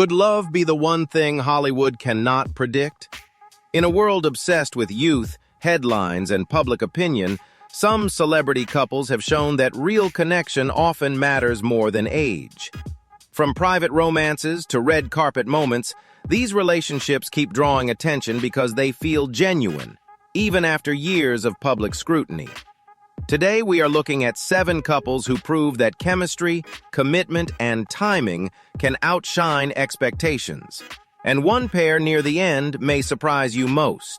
Could love be the one thing Hollywood cannot predict? In a world obsessed with youth, headlines, and public opinion, some celebrity couples have shown that real connection often matters more than age. From private romances to red carpet moments, these relationships keep drawing attention because they feel genuine, even after years of public scrutiny. Today, we are looking at 7 couples who prove that chemistry, commitment, and timing can outshine expectations. And one pair near the end may surprise you most.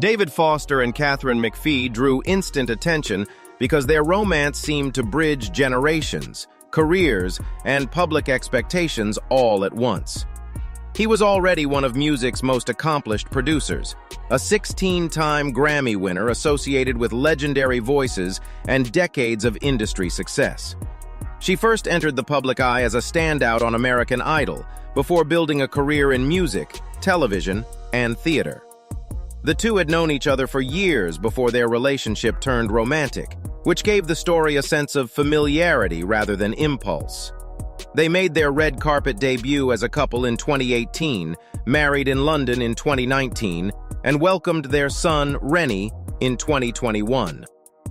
David Foster and Katharine McPhee drew instant attention because their romance seemed to bridge generations, careers, and public expectations all at once. He was already one of music's most accomplished producers, a 16-time Grammy winner associated with legendary voices and decades of industry success. She first entered the public eye as a standout on American Idol before building a career in music, television, and theater. The two had known each other for years before their relationship turned romantic, which gave the story a sense of familiarity rather than impulse. They made their red carpet debut as a couple in 2018, married in London in 2019, and welcomed their son, Rennie, in 2021.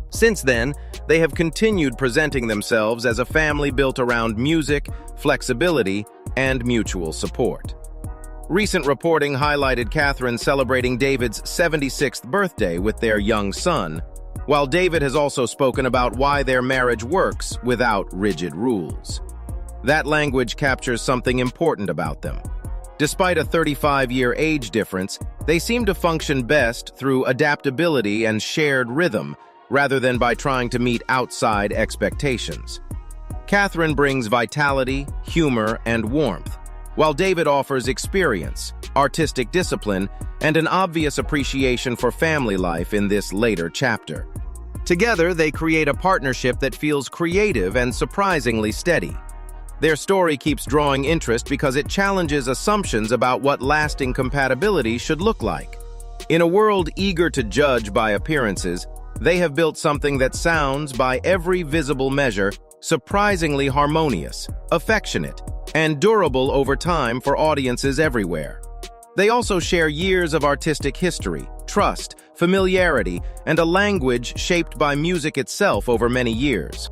Since then, they have continued presenting themselves as a family built around music, flexibility, and mutual support. Recent reporting highlighted Katharine celebrating David's 76th birthday with their young son, while David has also spoken about why their marriage works without rigid rules. That language captures something important about them. Despite a 35-year age difference, they seem to function best through adaptability and shared rhythm, rather than by trying to meet outside expectations. Katharine brings vitality, humor, and warmth, while David offers experience, artistic discipline, and an obvious appreciation for family life in this later chapter. Together, they create a partnership that feels creative and surprisingly steady. Their story keeps drawing interest because it challenges assumptions about what lasting compatibility should look like. In a world eager to judge by appearances, they have built something that sounds, by every visible measure, surprisingly harmonious, affectionate, and durable over time for audiences everywhere. They also share years of artistic history, trust, familiarity, and a language shaped by music itself over many years.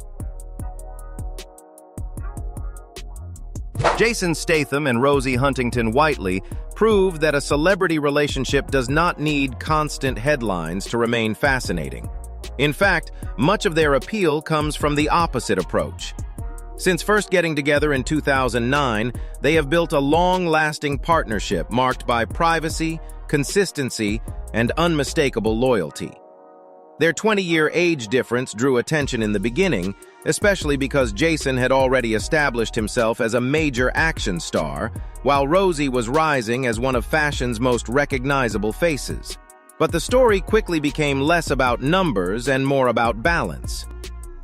Jason Statham and Rosie Huntington-Whiteley prove that a celebrity relationship does not need constant headlines to remain fascinating. In fact, much of their appeal comes from the opposite approach. Since first getting together in 2009, they have built a long-lasting partnership marked by privacy, consistency, and unmistakable loyalty. Their 20-year age difference drew attention in the beginning, especially because Jason had already established himself as a major action star, while Rosie was rising as one of fashion's most recognizable faces. But the story quickly became less about numbers and more about balance.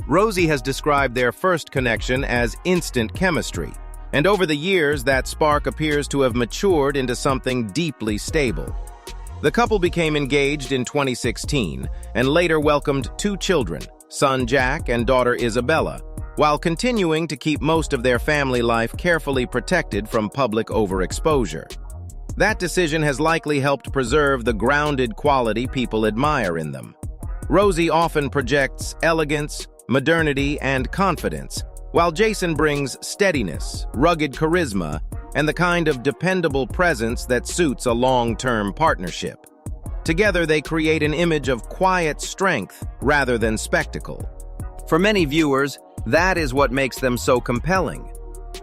Rosie has described their first connection as instant chemistry, and over the years that spark appears to have matured into something deeply stable. The couple became engaged in 2016 and later welcomed 2 children, son Jack and daughter Isabella, while continuing to keep most of their family life carefully protected from public overexposure. That decision has likely helped preserve the grounded quality people admire in them. Rosie often projects elegance, modernity, and confidence, while Jason brings steadiness, rugged charisma, and the kind of dependable presence that suits a long-term partnership. Together, they create an image of quiet strength rather than spectacle. For many viewers, that is what makes them so compelling.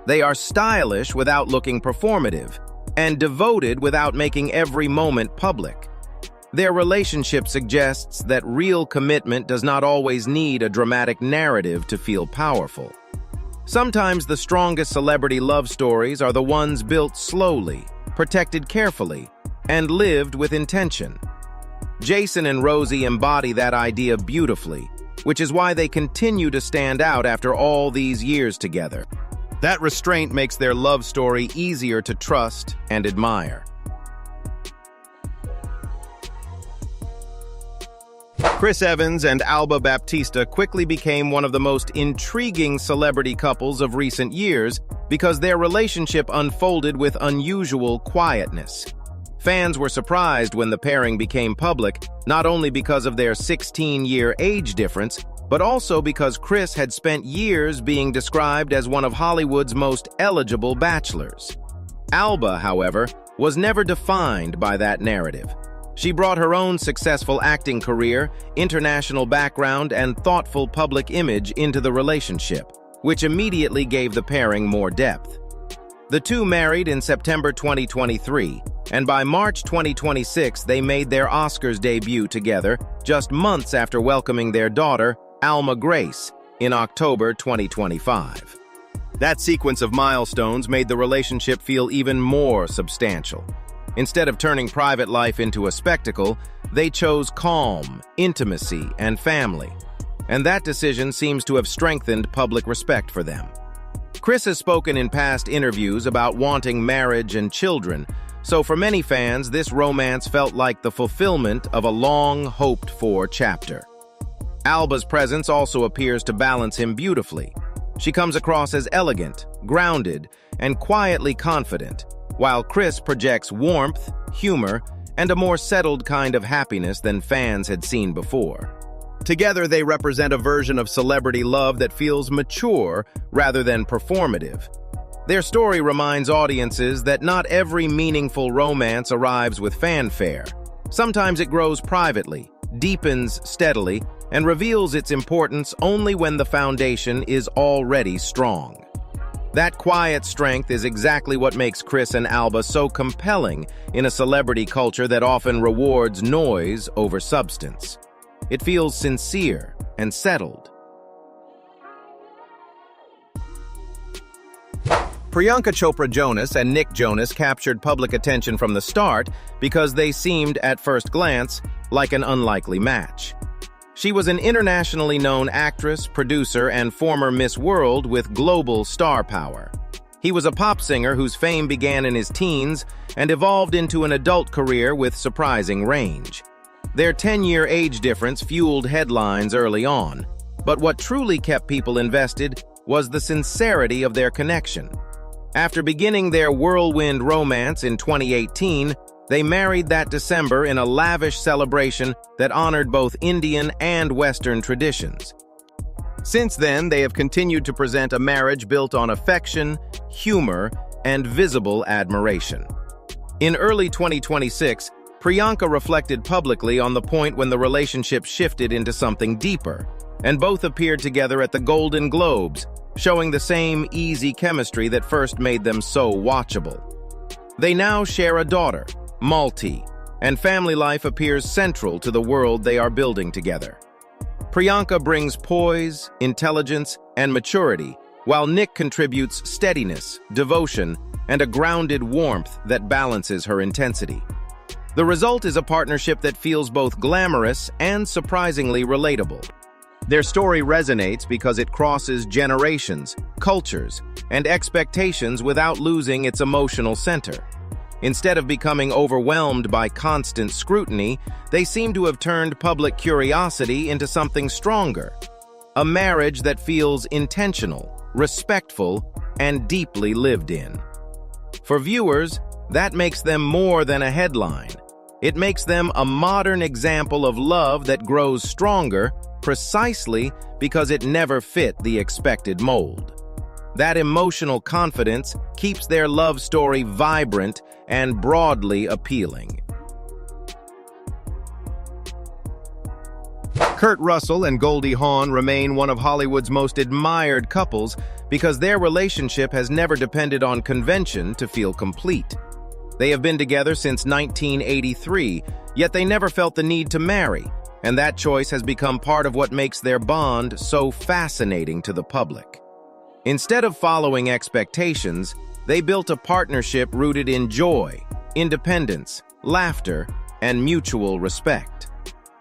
They are stylish without looking performative, and devoted without making every moment public. Their relationship suggests that real commitment does not always need a dramatic narrative to feel powerful. Sometimes the strongest celebrity love stories are the ones built slowly, protected carefully, and lived with intention. Jason and Rosie embody that idea beautifully, which is why they continue to stand out after all these years together. That restraint makes their love story easier to trust and admire. Chris Evans and Alba Baptista quickly became one of the most intriguing celebrity couples of recent years because their relationship unfolded with unusual quietness. Fans were surprised when the pairing became public, not only because of their 16-year age difference, but also because Chris had spent years being described as one of Hollywood's most eligible bachelors. Alba, however, was never defined by that narrative. She brought her own successful acting career, international background, and thoughtful public image into the relationship, which immediately gave the pairing more depth. The two married in September 2023, and by March 2026 they made their Oscars debut together, just months after welcoming their daughter, Alma Grace, in October 2025. That sequence of milestones made the relationship feel even more substantial. Instead of turning private life into a spectacle, they chose calm, intimacy, and family. And that decision seems to have strengthened public respect for them. Chris has spoken in past interviews about wanting marriage and children, so for many fans, this romance felt like the fulfillment of a long-hoped-for chapter. Alba's presence also appears to balance him beautifully. She comes across as elegant, grounded, and quietly confident, while Chris projects warmth, humor, and a more settled kind of happiness than fans had seen before. Together, they represent a version of celebrity love that feels mature rather than performative. Their story reminds audiences that not every meaningful romance arrives with fanfare. Sometimes it grows privately, deepens steadily, and reveals its importance only when the foundation is already strong. That quiet strength is exactly what makes Chris and Alba so compelling in a celebrity culture that often rewards noise over substance. It feels sincere and settled. Priyanka Chopra Jonas and Nick Jonas captured public attention from the start because they seemed, at first glance, like an unlikely match. She was an internationally known actress, producer, and former Miss World with global star power. He was a pop singer whose fame began in his teens and evolved into an adult career with surprising range. Their 10-year age difference fueled headlines early on, but what truly kept people invested was the sincerity of their connection. After beginning their whirlwind romance in 2018, they married that December in a lavish celebration that honored both Indian and Western traditions. Since then, they have continued to present a marriage built on affection, humor, and visible admiration. In early 2026, Priyanka reflected publicly on the point when the relationship shifted into something deeper, and both appeared together at the Golden Globes, showing the same easy chemistry that first made them so watchable. They now share a daughter, Malti, and family life appears central to the world they are building together. Priyanka brings poise, intelligence, and maturity, while Nick contributes steadiness, devotion, and a grounded warmth that balances her intensity. The result is a partnership that feels both glamorous and surprisingly relatable. Their story resonates because it crosses generations, cultures, and expectations without losing its emotional center. Instead of becoming overwhelmed by constant scrutiny, they seem to have turned public curiosity into something stronger. A marriage that feels intentional, respectful, and deeply lived in. For viewers, that makes them more than a headline. It makes them a modern example of love that grows stronger precisely because it never fit the expected mold. That emotional confidence keeps their love story vibrant and broadly appealing. Kurt Russell and Goldie Hawn remain one of Hollywood's most admired couples because their relationship has never depended on convention to feel complete. They have been together since 1983, yet they never felt the need to marry, and that choice has become part of what makes their bond so fascinating to the public. Instead of following expectations, they built a partnership rooted in joy, independence, laughter, and mutual respect.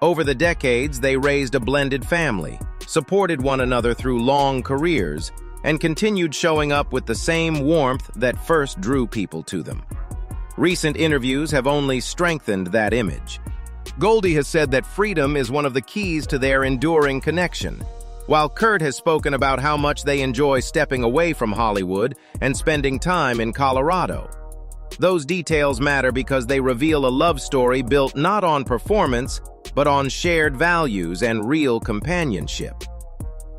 Over the decades, they raised a blended family, supported one another through long careers, and continued showing up with the same warmth that first drew people to them. Recent interviews have only strengthened that image. Goldie has said that freedom is one of the keys to their enduring connection, while Kurt has spoken about how much they enjoy stepping away from Hollywood and spending time in Colorado. Those details matter because they reveal a love story built not on performance, but on shared values and real companionship.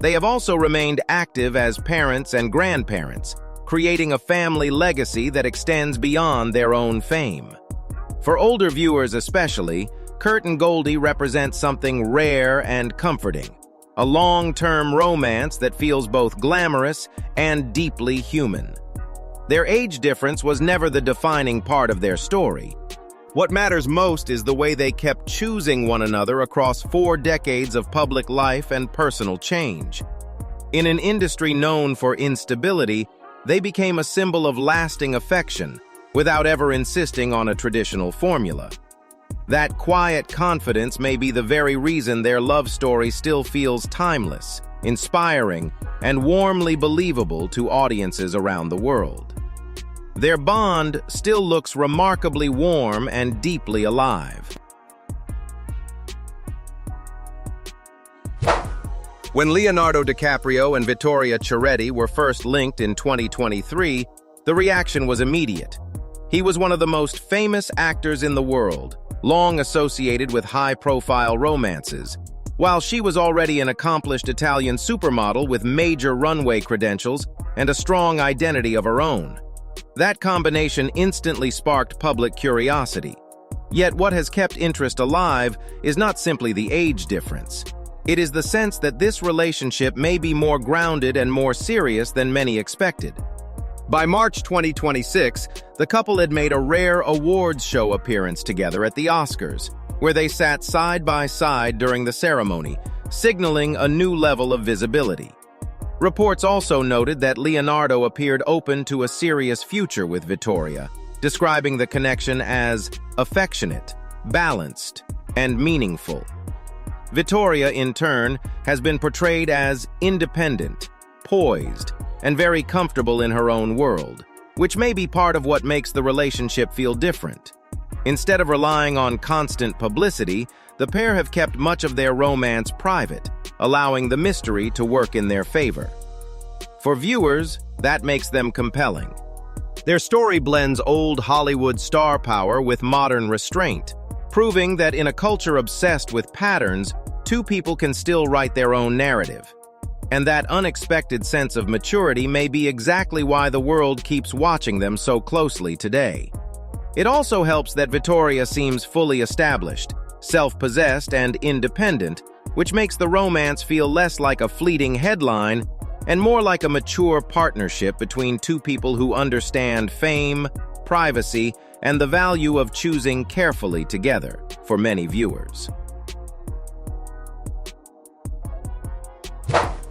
They have also remained active as parents and grandparents, creating a family legacy that extends beyond their own fame. For older viewers especially, Kurt and Goldie represent something rare and comforting, a long-term romance that feels both glamorous and deeply human. Their age difference was never the defining part of their story. What matters most is the way they kept choosing one another across 4 decades of public life and personal change. In an industry known for instability, they became a symbol of lasting affection, without ever insisting on a traditional formula. That quiet confidence may be the very reason their love story still feels timeless, inspiring, and warmly believable to audiences around the world. Their bond still looks remarkably warm and deeply alive. When Leonardo DiCaprio and Vittoria Chiretti were first linked in 2023, the reaction was immediate. He was one of the most famous actors in the world, long associated with high-profile romances, while she was already an accomplished Italian supermodel with major runway credentials and a strong identity of her own. That combination instantly sparked public curiosity. Yet what has kept interest alive is not simply the age difference. It is the sense that this relationship may be more grounded and more serious than many expected. By March 2026, the couple had made a rare awards show appearance together at the Oscars, where they sat side by side during the ceremony, signaling a new level of visibility. Reports also noted that Leonardo appeared open to a serious future with Vittoria, describing the connection as affectionate, balanced, and meaningful. Vittoria, in turn, has been portrayed as independent, poised, and very comfortable in her own world, which may be part of what makes the relationship feel different. Instead of relying on constant publicity, the pair have kept much of their romance private, allowing the mystery to work in their favor. For viewers, that makes them compelling. Their story blends old Hollywood star power with modern restraint, proving that in a culture obsessed with patterns, 2 people can still write their own narrative. And that unexpected sense of maturity may be exactly why the world keeps watching them so closely today. It also helps that Vittoria seems fully established, self-possessed, and independent, which makes the romance feel less like a fleeting headline and more like a mature partnership between 2 people who understand fame, privacy, and the value of choosing carefully together for many viewers.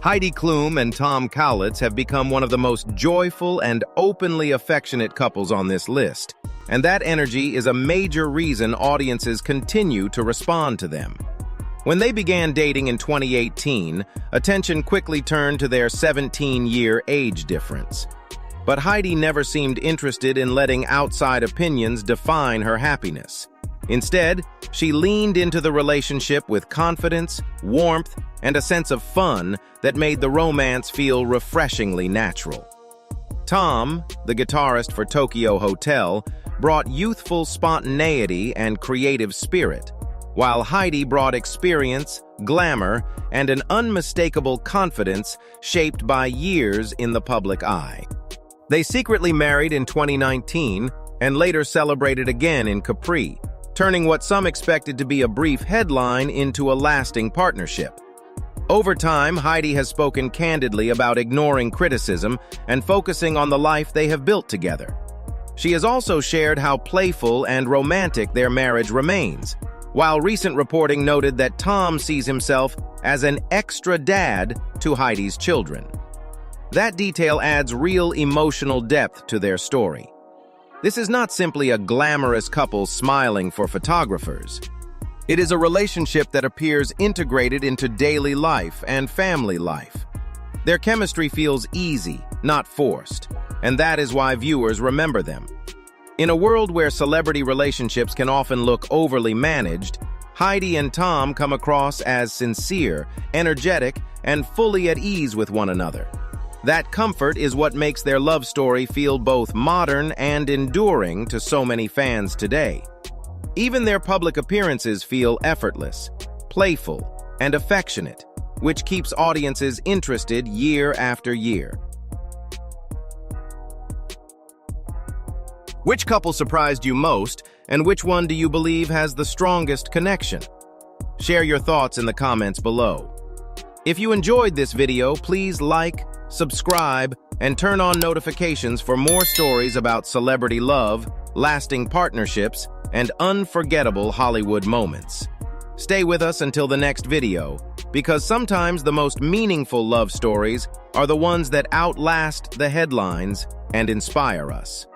Heidi Klum and Tom Cowlitz have become one of the most joyful and openly affectionate couples on this list, and that energy is a major reason audiences continue to respond to them. When they began dating in 2018, attention quickly turned to their 17-year age difference. But Heidi never seemed interested in letting outside opinions define her happiness. Instead, she leaned into the relationship with confidence, warmth, and a sense of fun that made the romance feel refreshingly natural. Tom, the guitarist for Tokyo Hotel, brought youthful spontaneity and creative spirit, while Heidi brought experience, glamour, and an unmistakable confidence shaped by years in the public eye. They secretly married in 2019 and later celebrated again in Capri, turning what some expected to be a brief headline into a lasting partnership. Over time, Heidi has spoken candidly about ignoring criticism and focusing on the life they have built together. She has also shared how playful and romantic their marriage remains, while recent reporting noted that Tom sees himself as an extra dad to Heidi's children. That detail adds real emotional depth to their story. This is not simply a glamorous couple smiling for photographers. It is a relationship that appears integrated into daily life and family life. Their chemistry feels easy, not forced, and that is why viewers remember them. In a world where celebrity relationships can often look overly managed, Heidi and Tom come across as sincere, energetic, and fully at ease with one another. That comfort is what makes their love story feel both modern and enduring to so many fans today. Even their public appearances feel effortless, playful, and affectionate, which keeps audiences interested year after year. Which couple surprised you most, and which one do you believe has the strongest connection? Share your thoughts in the comments below. If you enjoyed this video, please like, subscribe, and turn on notifications for more stories about celebrity love, lasting partnerships, and unforgettable Hollywood moments. Stay with us until the next video, because sometimes the most meaningful love stories are the ones that outlast the headlines and inspire us.